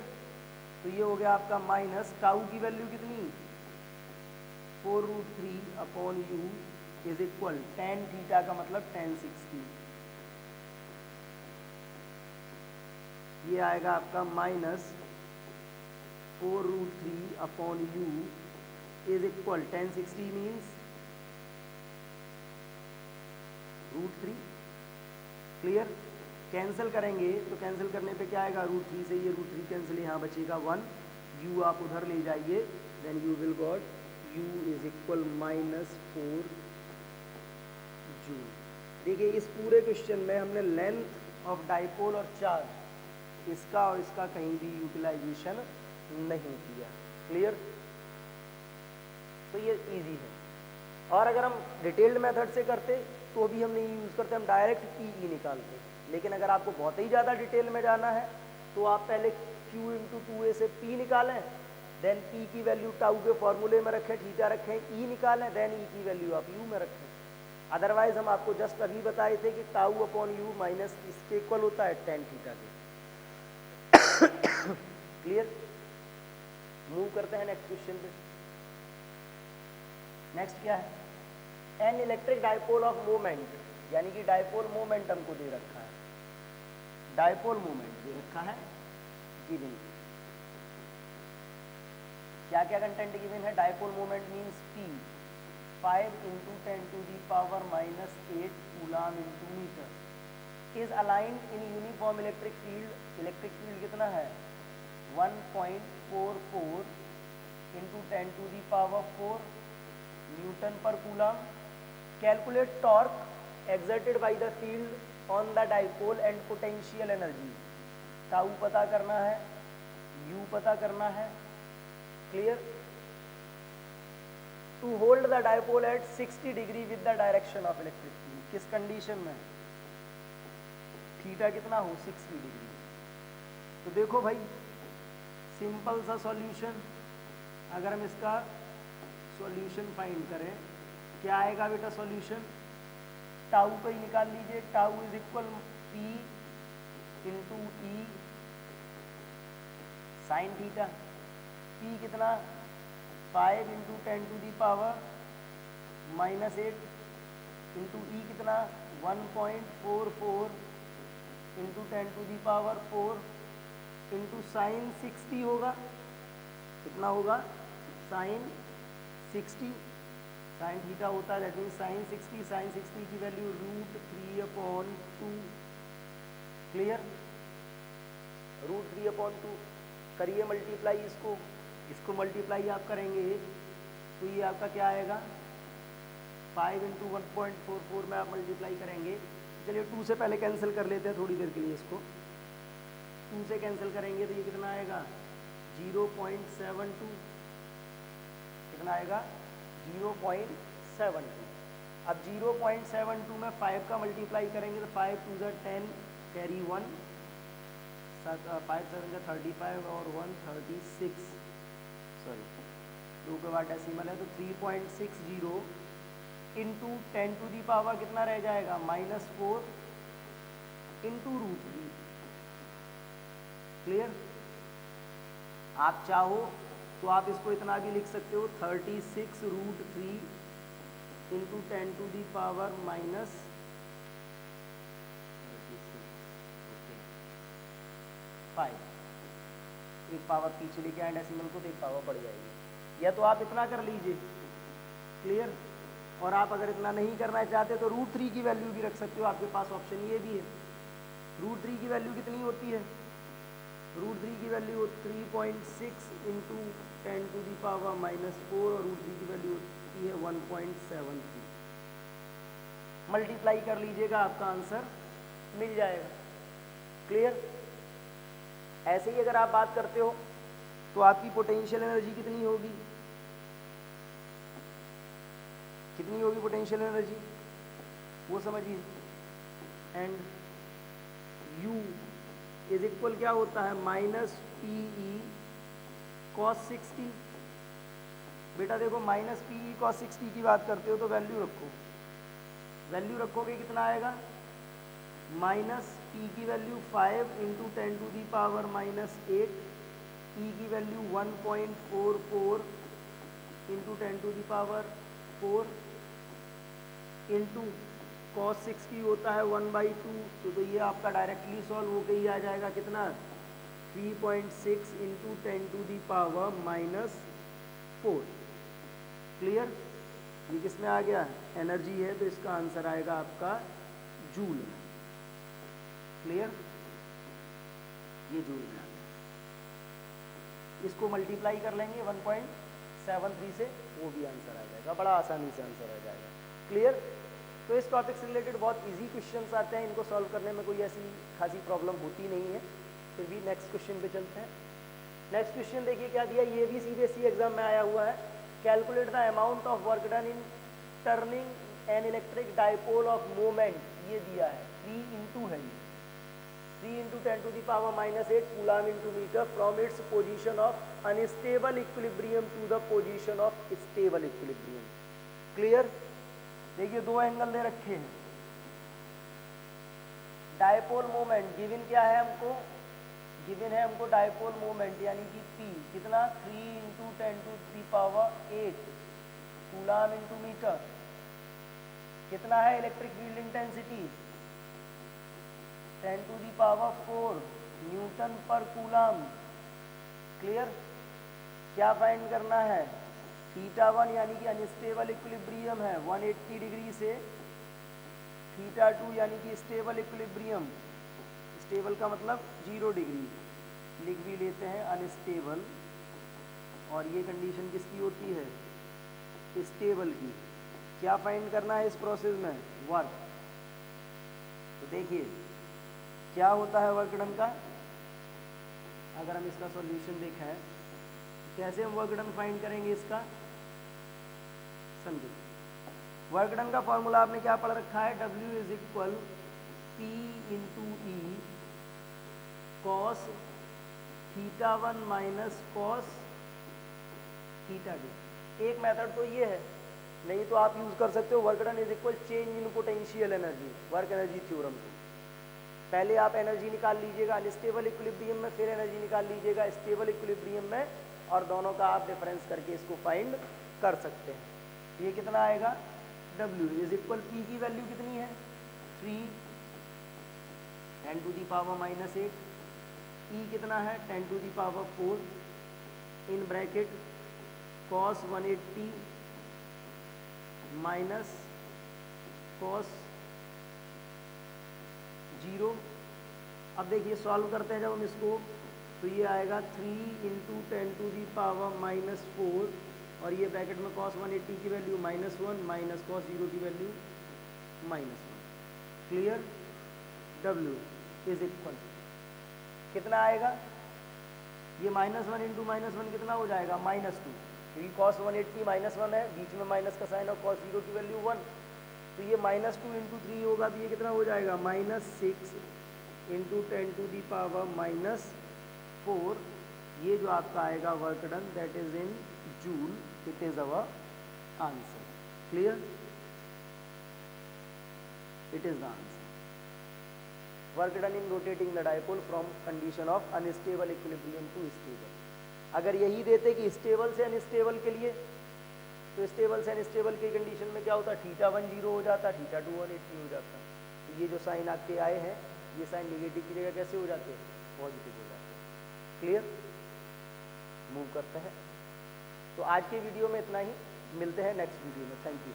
तो ये हो गया आपका माइनस टाउ की वैल्यू कितनी? 4√3 upon you is equal tan theta का मतलब 1060। ये आएगा आपका minus 4√3 upon you is equal 1060 means √3। Clear? Cancel करेंगे तो कैंसिल करने पे क्या आएगा? √3 से ये √3 कैंसिल, यहाँ बचेगा 1, u आप उधर ले जाइए, then you will got u is equal minus 4 joule. देखिए इस पूरे क्वेश्चन में हमने लेंथ ऑफ डाइपोल और चार्ज इसका और इसका कहीं भी यूटिलाइजेशन नहीं किया। क्लियर? तो ये इजी है। और अगर हम डिटेल्ड मेथड से करते तो भी हम नहीं यूज़ करते, हम डायरेक्ट पी निकालते। लेकिन अगर आपको बहुत ही ज़्यादा डिटेल में जाना है तो आप पहले Q इंटू 2a से P निकालें, देन P की वैल्यू टाउ के फॉर्मूले में रखें, थीटा रखें, E निकालें, देन E की वैल्यू आप U में रखें। अदरवाइज हम आपको जस्ट अभी बताए थे कि टाउ अपॉन यू माइनस इसके इक्वल होता है टेन थीटा के। क्लियर? मूव करते हैं नेक्स्ट क्वेश्चन पे। नेक्स्ट क्या है? An electric dipole of moment, यानी कि डायपोल मोमेंट हमको दे रखा है, डायपोल मोमेंट दे रखा है गिवन। क्या क्या कंटेंट गिवन है? Dipole moment means P 5 into 10 to the power minus 8 coulomb into metre is aligned in uniform electric field. Electric field कितना है? 1.44 into 10 to the power 4 newton per coulomb. Calculate torque exerted by the field on the dipole and potential energy. Tau पता करना है, U पता करना है। Clear? To hold the dipole at 60 degree with the direction of electric field. किस condition में? Theta कितना हो? 60 डिग्री। तो देखो भाई, सिंपल सा सॉल्यूशन, अगर हम इसका सॉल्यूशन फाइंड करें, क्या आएगा बेटा सॉल्यूशन? टाउ को ही निकाल लीजिए। Tau is equal P into E sine theta. P कितना? 5 into 10 to the power minus 8 into E कितना? 1.44 into 10 to the power 4 into sine 60 होगा। कितना होगा? साइन 60, साइन थीटा होता है, दैट मीन्स साइन 60। साइन 60 की वैल्यू √3/2। क्लियर? √3/2 करिए multiply, इसको मल्टीप्लाई आप करेंगे तो ये आपका क्या आएगा? 5 इंटू 1.44 में आप मल्टीप्लाई करेंगे। चलिए 2 से पहले कैंसिल कर लेते हैं थोड़ी देर के लिए। इसको 2 से कैंसिल करेंगे तो ये कितना आएगा? 0.72। कितना आएगा? 0.72। अब 0.72 में 5 का मल्टीप्लाई करेंगे तो 5 2 ज़ा 10 कैरी 1, 5 7 ज़ा 35 और 1 36, सॉरी 2 के बाद डेसिमल है तो 3.60 इंटू 10 टू दी पावर कितना रह जाएगा? -4 इंटू √3। क्लियर? आप चाहो तो आप इसको इतना भी लिख सकते हो, 36 √3 इंटू 10 टू दी पावर -36। एक पावर पीछे लेके आए डेसिमल को तो एक पावर बढ़ जाएगी। या तो आप इतना कर लीजिए। क्लियर? और आप अगर इतना नहीं करना चाहते तो √3 की वैल्यू भी रख सकते हो, आपके पास ऑप्शन ये भी है। √3 की वैल्यू कितनी होती है? √3 की value 3.6 into 10 to the power -4 और √3 की वैल्यू होती है 1.73। मल्टीप्लाई कर लीजिएगा, आपका आंसर मिल जाएगा। क्लियर? ऐसे ही अगर आप बात करते हो तो आपकी पोटेंशियल एनर्जी कितनी होगी? कितनी होगी पोटेंशियल एनर्जी वो समझिए। एंड U इज इक्वल क्या होता है? -PE cos 60। बेटा देखो -PE cos 60 की बात करते हो तो वैल्यू रखो, वैल्यू रखोगे कितना आएगा? -P की value 5 into 10 to the power -8, E की value 1.44 into 10 to the power 4 into cos 60 होता है 1/2। तो ये आपका डायरेक्टली सॉल्व होके ही आ जाएगा कितना? 3.6 into 10 to the power -4। Clear? ये किस में आ गया? एनर्जी है, तो इसका आंसर आएगा आपका जूल। क्लियर? ये जूल में आ गया। इसको मल्टीप्लाई कर लेंगे 1.73 से, वो भी आंसर आ जाएगा, बड़ा आसानी से आंसर आ जाएगा। क्लियर? तो इस टॉपिक से रिलेटेड बहुत इजी क्वेश्चंस आते हैं, इनको सॉल्व करने में कोई ऐसी खासी प्रॉब्लम होती नहीं है। फिर भी नेक्स्ट क्वेश्चन पे चलते हैं। नेक्स्ट क्वेश्चन देखिए क्या दिया, ये भी सीबीएसई एग्जाम में आया हुआ है। Calculate the amount of work done in turning an electric dipole of moment, ये दिया है 3 इंटू है, 3 into 10⁻⁻8 coulomb into metre from its position of unstable equilibrium to the position of stable equilibrium. Clear? देखिए दो angle दे रखे हैं। Dipole moment given क्या है हमको, गिवन है हमको डाइपोल मोमेंट यानी कि P कितना 3 इंटू 10⁸ कूलम इंटू मीटर। कितना है electric field intensity 10⁴ newton per coulomb. Clear? क्या फाइंड करना है, θ1 यानी कि अनस्टेबल इक्विलिब्रियम है 180 डिग्री से, θ2 यानी कि स्टेबल इक्विलिब्रियम, स्टेबल का मतलब 0 डिग्री, लिख भी लेते हैं अनस्टेबल, और ये कंडीशन किसकी होती है, स्टेबल की। क्या फाइंड करना है इस प्रोसेस में, वर्क। तो देखिए क्या होता है वर्क डन का, अगर हम इसका सॉल्यूशन देखें तो कैसे हम वर्क डन फाइंड करेंगे इसका, समझो। वर्क डन का फॉर्मूला आपने क्या पढ़ रखा है, W is equal P into E cos θ1 minus cos θ2। एक मेथड तो ये है, नहीं तो आप यूज कर सकते हो work done is equal change in potential energy, work energy theorem को। पहले आप एनर्जी निकाल लीजिएगा अनस्टेबल इक्विलिब्रियम में, फिर एनर्जी निकाल लीजिएगा स्टेबल इक्विलिब्रियम में, और दोनों का आप डिफरेंस करके इसको फाइंड कर सकते हैं। ये कितना आएगा, W इज इक्वल P की वैल्यू कितनी है 3 10⁻⁻8, E कितना है 10⁴ in bracket cos 180 minus cos 0। अब देखिए सॉल्व करते हैं जब हम इसको, तो ये आएगा 3 इंटू 10⁻⁻4, और ये ब्रैकेट में cos 180 की वैल्यू -1 माइनस cos 0 की value -1। Clear? W is equal कितना आएगा, ये -1 इंटू -1 कितना हो जाएगा -2, क्योंकि cos 180 -1 है, बीच में माइनस का साइन और cos 0 की वैल्यू 1, तो ये -2 इंटू 3 होगा, तो ये कितना हो जाएगा -6 इंटू 10⁻⁻4। ये जो आपका आएगा work done that is in joule, it is our answer. Clear? It is the answer. Work done in rotating the dipole from condition of unstable equilibrium to stable. अगर यही देते कि स्टेबल से अनस्टेबल के लिए, तो स्टेबल से unstable की कंडीशन में क्या होता, θ1 0 हो जाता, θ2 180 हो जाता। तो ये जो साइन आपके आए हैं, ये साइन नेगेटिव की जगह कैसे हो जाते हैं, पॉजिटिव हो जाते हैं। क्लियर? मूव करते हैं। तो आज के वीडियो में इतना ही, मिलते हैं नेक्स्ट वीडियो में। Thank you.